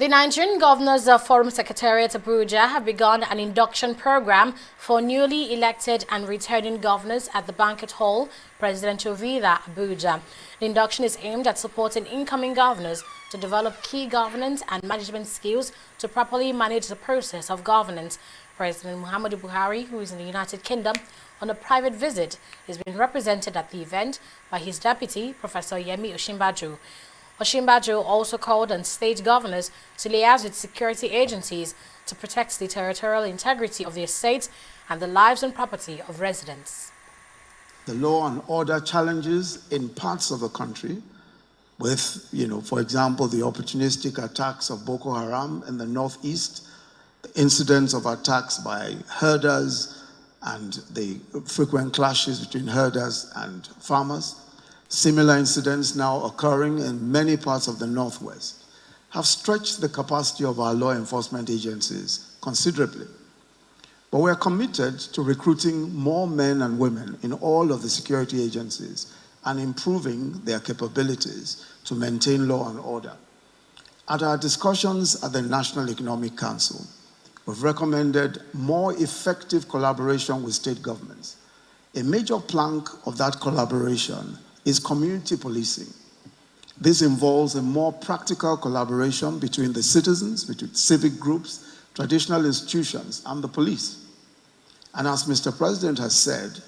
The Nigerian Governors Forum Secretariat Abuja have begun an induction program for newly elected and returning governors at the banquet hall, Presidential Villa, Abuja. The induction is aimed at supporting incoming governors to develop key governance and management skills to properly manage the process of governance. President Muhammadu Buhari, who is in the United Kingdom on a private visit, is being represented at the event by his deputy, Professor Yemi Osinbajo. Osinbajo also called on state governors to liaise with security agencies to protect the territorial integrity of their states and the lives and property of residents. The law and order challenges in parts of the country with, for example, the opportunistic attacks of Boko Haram in the northeast, the incidents of attacks by herders and the frequent clashes between herders and farmers. Similar incidents now occurring in many parts of the Northwest have stretched the capacity of our law enforcement agencies considerably. But we are committed to recruiting more men and women in all of the security agencies and improving their capabilities to maintain law and order. At our discussions at the National Economic Council, we've recommended more effective collaboration with state governments. A major plank of that collaboration is community policing. This involves a more practical collaboration between the citizens, between civic groups, traditional institutions, and the police. And as Mr. President has said,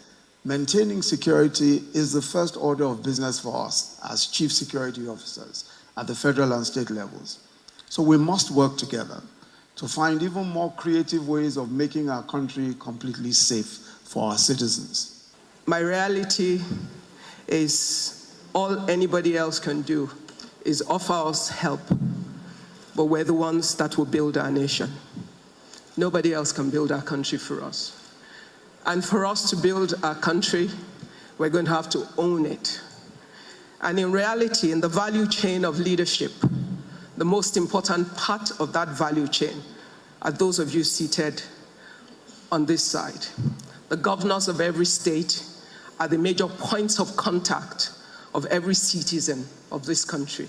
maintaining security is the first order of business for us as chief security officers at the federal and state levels. So we must work together to find even more creative ways of making our country completely safe for our citizens. My reality is all anybody else can do is offer us help, but we're the ones that will build our nation. Nobody else can build our country for us. And for us to build our country, we're going to have to own it. And in reality, in the value chain of leadership, the most important part of that value chain are those of you seated on this side. The governors of every state are the major points of contact of every citizen of this country.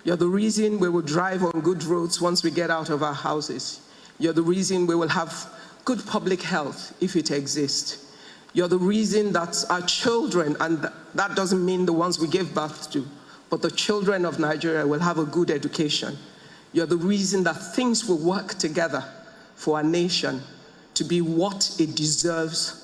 You're the reason we will drive on good roads once we get out of our houses. You're the reason we will have good public health if it exists. You're the reason that our children, and that doesn't mean the ones we give birth to, but the children of Nigeria will have a good education. You're the reason that things will work together for our nation to be what it deserves